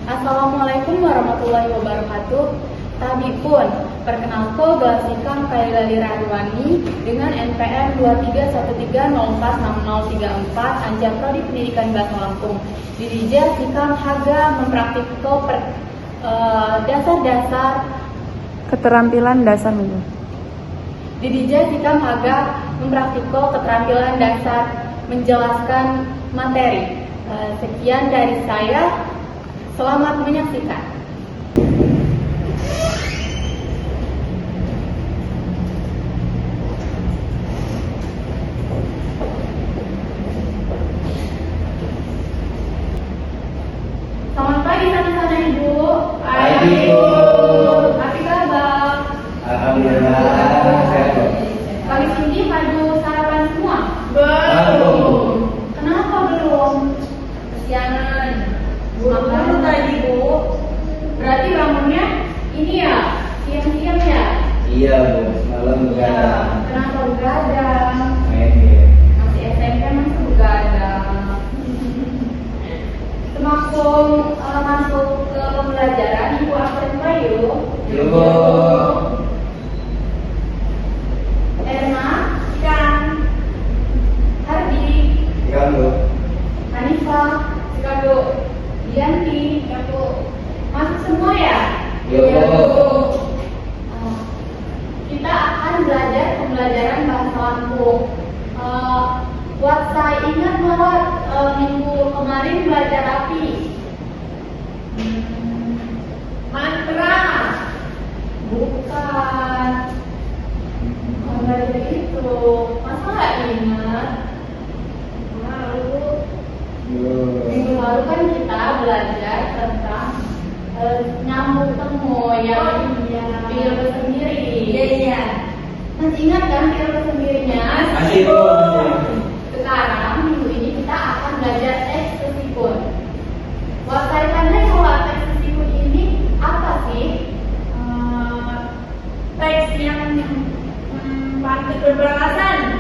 Assalamualaikum warahmatullahi wabarakatuh. Tadi pun, perkenalku Glasika Kailali Radwani dengan NPM 2313046034 Anjar Prodi Pendidikan Bahasa Lampung. Dirija Sikam Haga mempraktikko dasar-dasar keterampilan dasar minggu. Dirija Sikam Haga mempraktikko keterampilan dasar menjelaskan materi. Sekian dari saya. Selamat menyaksikan. Selamat pagi sana-sana Ibu. Pagi, Ibu. Apa kabar? Alhamdulillah sehat. Pagi ini padu sarapan semua? Belum. Kenapa belum? Kesianan. Makan tadi Bu. Berarti bangunnya ini ya, siang-siang ya? Iya Bu, semalam begadang. Kenapa begadang? Main game. Masih SMP masih begadang. Semakin masuk ke pembelajaran, Ibu absen Pak yuk. Yuk. Erna, Ikan, Hardi, Kamu. Hanifa, Sikado, Dianti, ya Bu. Masuk semua ya? Yuk. Ya, Bu. Kita akan belajar pembelajaran bahasa Lampung. Buat saya ingat bahwa minggu kemarin belajar api. Mantra. Bukan. Belajar itu. Masa nggak ingat? Lalu minggu lalu kan kita belajar tentang nyambung temu yang fil bersendiri. Iya. Masih ingat kan fil bersendirinya? Masih Bu. Sekarang minggu ini kita akan belajar teks sesipun. Buat saya pandai bahwa teks sesipun ini apa sih? Teks yang patut berbalasan.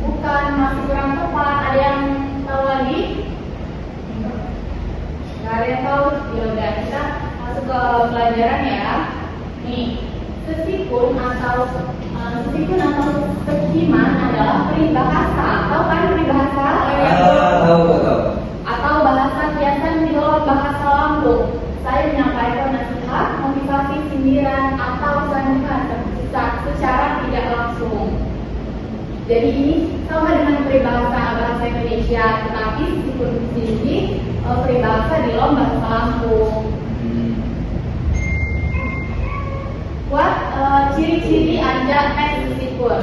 Bukan, masih kurang tepat. Ada yang tahu lagi? Gak ada yang tahu. Yaudah, kita masuk ke pelajaran ya. Nih, sesipun atau sesiman adalah peribahasa. Tahu kan peribahasa? Tahu. Atau bahasa kiasan di dalam bahasa Lampung. Saya menyampaikan nasihat, motivasi, sindiran atau sanjungan secara tidak langsung. Jadi ini sama dengan peribahasa bahasa Indonesia, tetapi meskipun di sini peribahasa di dalam bahasa Lampung. Buat ciri-ciri anja teks sesipun.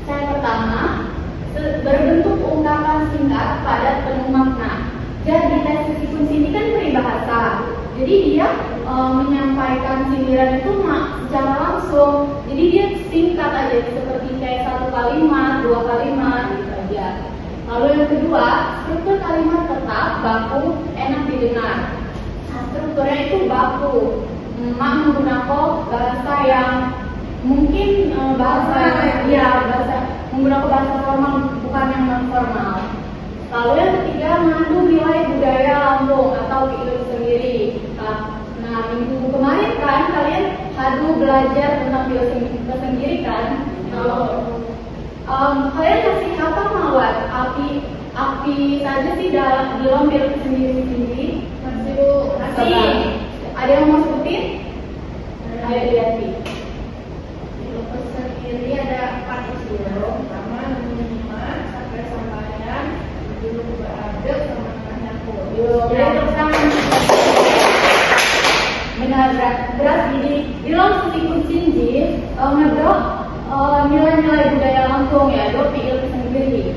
Saya pertama, berbentuk ungkapan singkat padat penuh makna. Jadi teks sesipun sini kan peribahasa. Jadi dia menyampaikan sindiran itu secara langsung. Jadi dia singkat aja, seperti kayak satu kalimat, dua kalimat gitu aja. Lalu yang kedua, struktur kalimat tetap, baku, enak didengar. Nah, strukturnya itu baku. Menggunakan bahasa yang mungkin menggunakan bahasa formal, bukan yang non formal. Lalu yang ketiga, mengandung nilai budaya Lampung atau fiil sendiri. Nah, minggu kemarin kan kalian belajar tentang fiil sendiri kan? Kalian masih hafal mawat api saja sih dalam fiil sendiri. Masih. Ada yang mau sebutin? Ayo Dianti. Fiil sendiri ada 4 istilah. Pertama, menyimak, sampai sampaian, dulu beradab, sama nyambung. Jadi tentang benar berat di dalam sesipun sini ngedrop nilai-nilai budaya Lampung ya, drop fiil sendiri.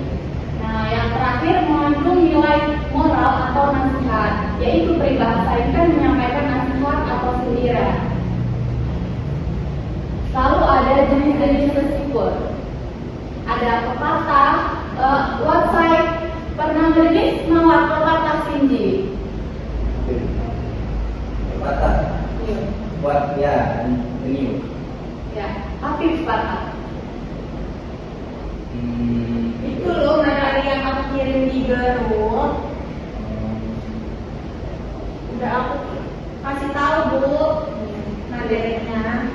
Nah, yang terakhir mengandung nilai moral atau nasihat, yaitu peribahasa ini kan menyampaikan nasihat atau sindiran. Lalu ada jenis-jenis sesipun. Ada pepatah, website pernah menulis mawat pepatah Sinji. Patah. Buat ya, ini. Ya, apa pepatah? Itu loh materi yang aku kirim di grup. Udah aku kasih tahu Bu materinya.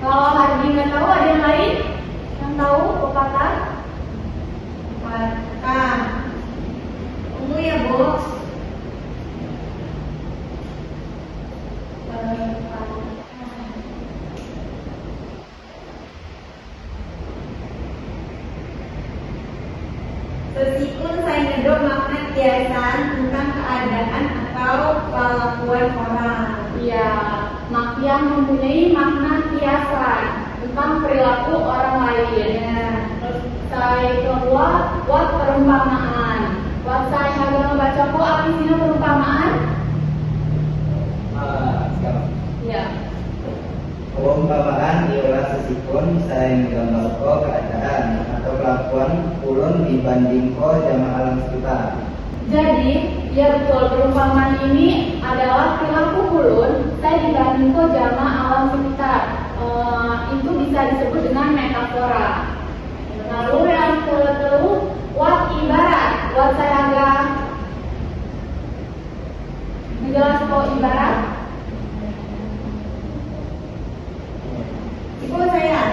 Kalau Hardi nggak tahu, ada yang lain yang tahu pepatah? Pepatah. Tunggu ya Bu. Meskipun saya ngedok makna kiasan tentang keadaan atau kelakuan orang. Ya, yang mempunyai makna kiasan tentang perilaku orang lain. Ya. Saya kedua, buat perumpamaan. Buat saya hanya membaca ko artinya perumpamaan. Sekarang. Ya. Perumpamaan ialah sesipun saya menggambar ko keadaan atau kelakuan ulun dibanding ko jama alam sekitar. Jadi, ya betul, perumpamaan ini adalah perilaku ulun saya dibanding ko jama alam sekitar. Itu bisa disebut dengan metafora. Lalu yang kedua, wat ibarat. Wat saya agak menjelas kok ibarat. Ibu saya,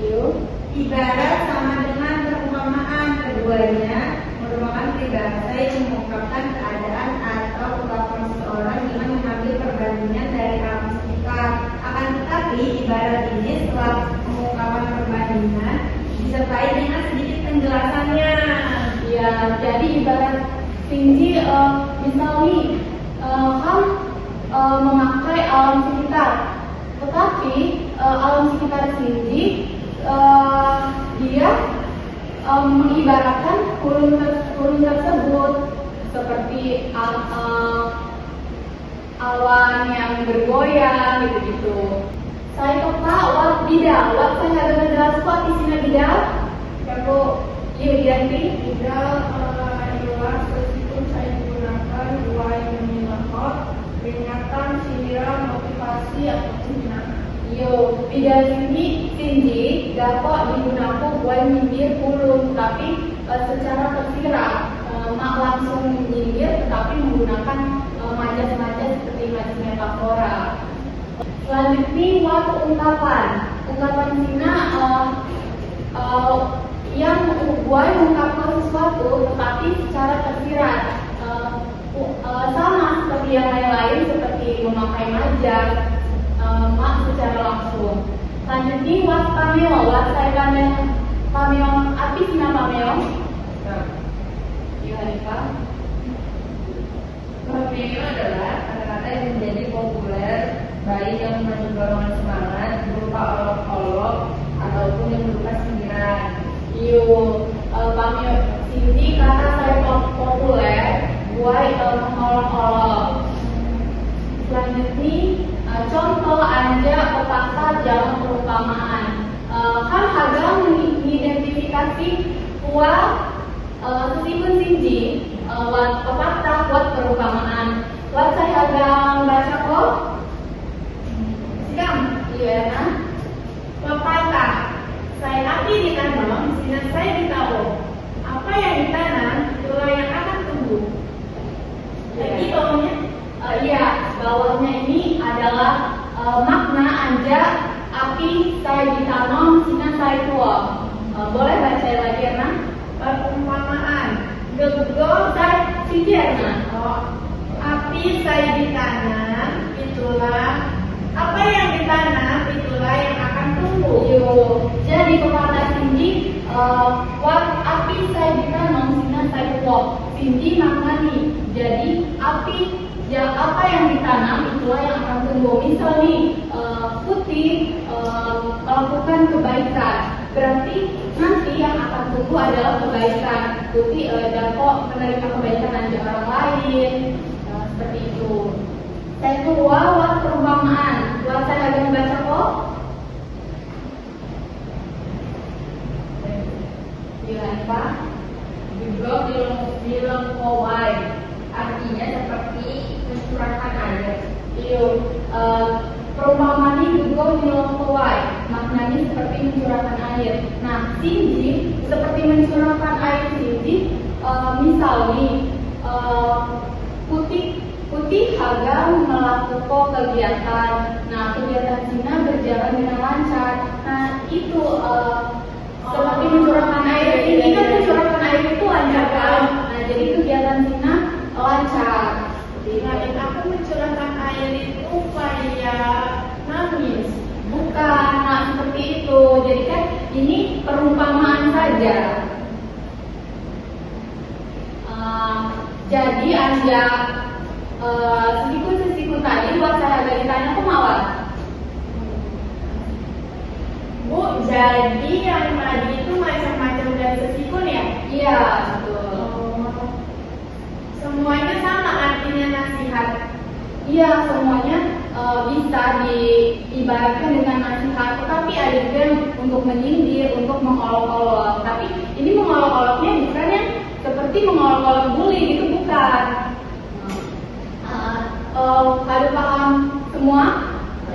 Yuk. ibarat sama dengan perumpamaan. Keduanya merupakan peribahasa yang mengungkapkan keadaan atau kelakuan seseorang dengan mengambil perbandingan dari alam sekitar. Akan tetapi ibarat ini setelah pengungkapan perbandingan disertai dengan sedikit penjelasannya. Ya, jadi ibarat tinggi misalnya ham memakai alam sekitar, tetapi alam sekitar tinggi dia mengibaratkan kurun tersebut seperti awan yang bergoyang gitu-gitu. Saya kata wat bidal, wat saya ada jelas wat isinya bidal. Kalau iya ganti Bidal adalah meskipun saya menggunakan dua yang menyangkut peringatan, sindiran, motivasi ataupun hinaan. yo bidal ini tinggi dapat digunakan buat menyindir ulun, tapi secara tersirat mak langsung menyindir tetapi menggunakan majas-majas seperti majas metafora. Selanjutnya waktu ungkapan Cina yang buat mengungkapkan sesuatu tetapi secara tersirat, sama seperti yang lain-lain seperti memakai majas mak secara langsung. Selanjutnya wat pameo, wat saya pameo, arti Cina pameo. Iya Hanifah. Pameo adalah kata-kata yang menjadi populer baik yang mengandung dorongan semangat berupa olok-olok ataupun yang berupa sindiran. Iyo, pameo sini kata saya populer buat mengolok-olok. Selanjutnya contoh anja pepatah dalam perumpamaan. Kan harga mengidentifikasi kuat sesipun sinji wat pepatah buat perumpamaan. Wat saya harga membaca kok. Sikam, iya kan? Pepatah. Saya api ditanam, sinar saya ditaruh. Apa yang ditanam, itulah yang akan tumbuh. Jadi bawahnya, iya, bawahnya ini adalah makna anja api saya ditanam, sinar saya tuang. Boleh baca lagi ya, Nah? Perumpamaan. Gegol saya sijir, Nah. Api saya ditanam, itulah apa yang ditanam, itulah yang akan tumbuh. Yo, jadi pepatah tinggi, api saya ditanam, sinar saya tuang. Tinggi makna nih. Jadi api ya apa yang ditanam itulah yang akan tumbuh. Misal nih putih melakukan kebaikan, berarti nanti yang akan tumbuh adalah kebaikan. Putih dapat menerima kebaikan dari orang lain, seperti itu. Saya kedua wat perumpamaan. Buat saya lagi membaca kok. Pak. Juga bilang kowai, artinya seperti mencurahkan air. Iyo, perumpamaan ini juga bilang kowai, maknanya seperti mencurahkan air. Nah, tinggi seperti mencurahkan air tinggi. Misal nih, putih Putih Haga melakukan kegiatan. Nah, kegiatan Sina berjalan dengan lancar. Nah, itu seperti mencurahkan air. Ini kan mencurahkan air itu lancar kan? Nah, jadi kegiatan Sina lancar. Kirain aku mencurahkan air itu kayak nangis. Bukan, nah seperti itu. Jadi kan ini perumpamaan saja. Jadi Anja sesiku tadi buat saya agak ditanya kemauan. Bu, jadi yang tadi itu macam-macam dari sesikun ya? Iya, betul. Semuanya sama artinya nasihat. Iya, semuanya bisa diibaratkan dengan nasihat, tetapi ada juga yang untuk menyindir, untuk mengolok-olok. Tapi ini mengolok-oloknya bukan yang seperti mengolok-olok bully, itu bukan. Haru paham semua?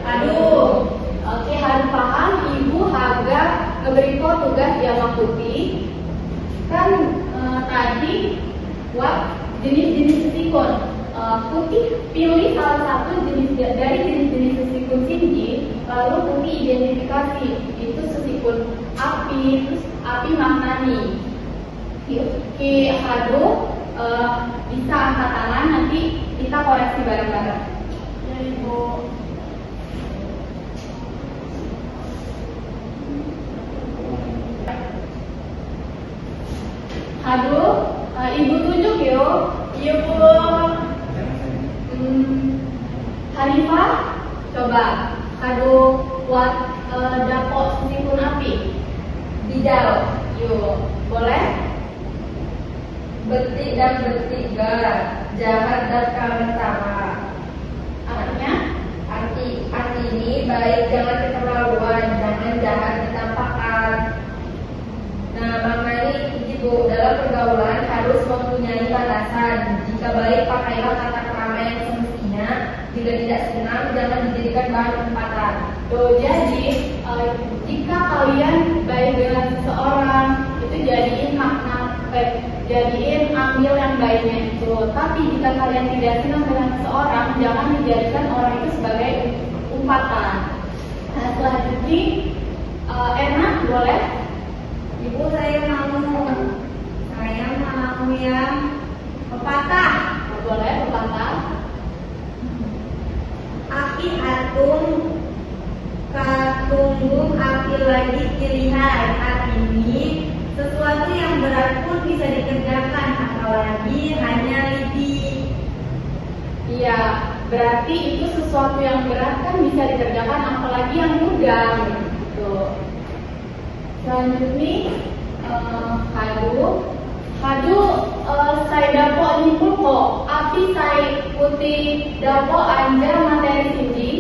Aduh, oke, haru paham. Ibu Haga ngeberi tugas Jama Putih. Kan tadi jenis-jenis sesikun. Putih pilih salah satu jenis dari jenis-jenis sesikun tinggi, lalu Putih identifikasi itu sesikun api, terus api maknani. Ki Hado bisa angkat tangan, nanti kita koreksi bareng-bareng. Ya, Ibu. Hado, Ibu tunjuk yuk. Iya, Bu. Hanifah, coba Hado buat dapot sesikun api. Dijal, yuk, boleh? Betik dan bertiga, jahat dan kamentara. Artinya? Arti ini baik jangan keterlaluan, jangan jahat ditampakkan. Nah, maknanya Ibu dalam pergaulan harus mempunyai batasan. Jika baik pakailah kata krama yang semestinya, jika tidak senang jangan dijadikan bahan umpatan. Jadi jika kalian baik dengan seseorang itu jadiin makna jadiin ambil yang baiknya itu. Tapi jika kalian tidak senang dengan seseorang, jangan dijadikan orang itu sebagai umpatan. Nah, selanjutnya Erna boleh? Ibu, saya mau yang pepatah. Boleh pepatah. Api atung katunggung api lagi dilihat. Artinya sesuatu yang berat pun bisa dikerjakan, apalagi hanya lidi. Iya, berarti itu sesuatu yang berat kan bisa dikerjakan, apalagi yang mudah. Gitu. Selanjutnya Hadu saya dapo nyimpul kok. Api saya putih dapo anja materi tinggi.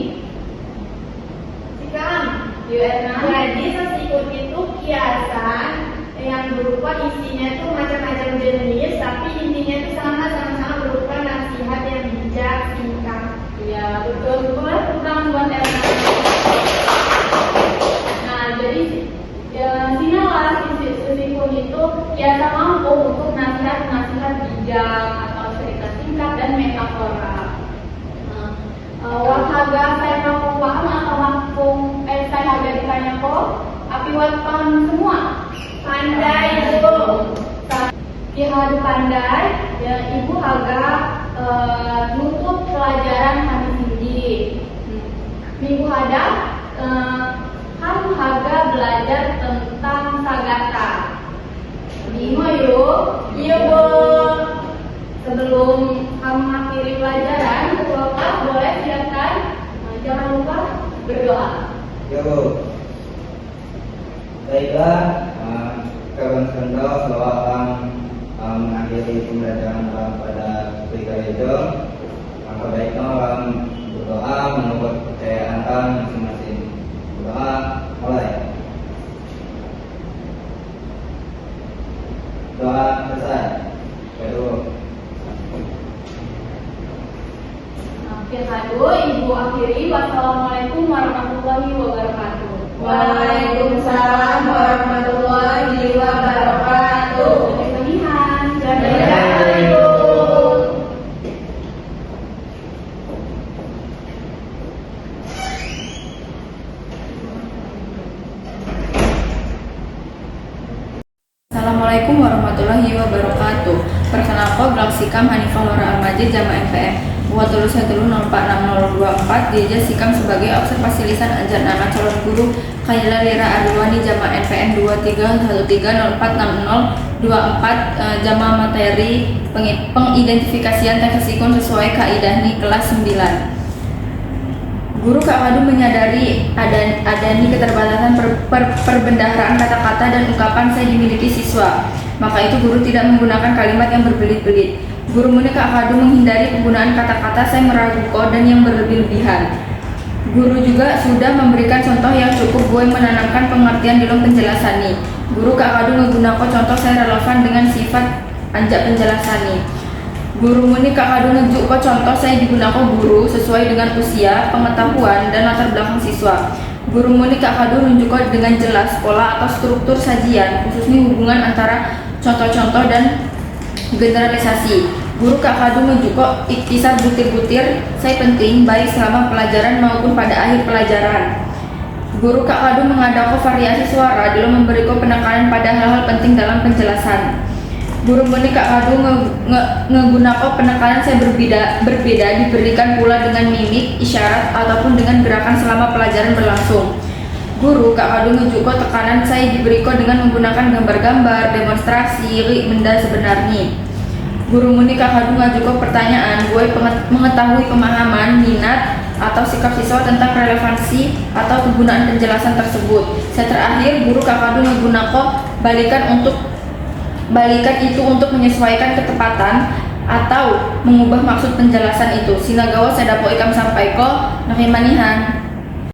Sekarang, Erna. jadi sesikut itu kiasan yang berupa isinya itu macam-macam jenis, tapi intinya itu sama-sama berupa nasihat yang bijak, singkat. Ya betul, boleh tentang buat Erna. Nah, jadi sinalah sesikun itu biasa mampu untuk nasihat-nasihat bijak atau cerita singkat dan metafora. Wahaga saya mampu paham atau mampu saya agak ditanya kok, api wat paham semua. Pandai itu. Di hari pandai, ya, Ibu agak nutup pelajaran kami tinggi. Minggu hadap, kamu agak belajar tentang sagata. Bingung yuk? Iya, Bu. Sebelum kamu akhiri pelajaran, Bapak boleh siapkan. Jangan lupa berdoa. Ya Bu. Baiklah, kawan sendok bahwa akan mengakhiri pembelajaran pada ketika itu. Maka baiknya orang berdoa menurut kepercayaan kan masing-masing. Berdoa mulai. Doa selesai. Kedua. Oke, Hado, Ibu akhiri. Wassalamualaikum warahmatullahi wabarakatuh. Waalaikumsalam warahmatullahi wabarakatuh. Pemilihan. Dadah, Ibu. Assalamualaikum warahmatullahi wabarakatuh. Perkenalkan Glak Sikam Hanifah Laura Almajid Jama MPM. Buat lulus 1046024 Dieja Sikam sebagai observasi lisan anjar nama calon guru Khaila Lira Arwani Jama MPM 2313046024 Jama materi pengidentifikasian teksikon sesuai kaidah ni kelas 9. Guru Kak Kadu menyadari adanya keterbatasan perbendaharaan kata-kata dan ungkapan saya dimiliki siswa. Maka itu guru tidak menggunakan kalimat yang berbelit-belit. Guru muni Kak Kadu menghindari penggunaan kata-kata saya meragukan dan yang berlebih-lebihan. Guru juga sudah memberikan contoh yang cukup gue menanamkan pengertian dalam penjelasan ini. Guru Kak Kadu menggunakan contoh saya relevan dengan sifat anjak penjelasan ini. Guru muni Kak Kadu ngejuk ko contoh saya digunakan guru sesuai dengan usia, pengetahuan, dan latar belakang siswa. Guru muni Kak Kadu nunjuk ko dengan jelas pola atau struktur sajian, khususnya hubungan antara contoh-contoh dan generalisasi. Guru Kak Kadu ngejuk ko iktisar butir-butir saya penting baik selama pelajaran maupun pada akhir pelajaran. Guru Kak Kadu mengadakan variasi suara dalam memberikan penekanan pada hal-hal penting dalam penjelasan. Guru muni Kak Kadu menggunakan penekanan saya berbeda diberikan pula dengan mimik, isyarat, ataupun dengan gerakan selama pelajaran berlangsung. Guru Kak Kadu ngejuko tekanan saya diberikan dengan menggunakan gambar-gambar, demonstrasi, benda sebenarnya. Guru muni Kak Kadu ngajuko pertanyaan, gue mengetahui pemahaman, minat, atau sikap siswa tentang relevansi atau kegunaan penjelasan tersebut. Saya terakhir, Guru Kak Kadu menggunakan balikan itu untuk menyesuaikan ketepatan atau mengubah maksud penjelasan itu. Sinagawa saya dapat ikam sampai ko nakimanihan.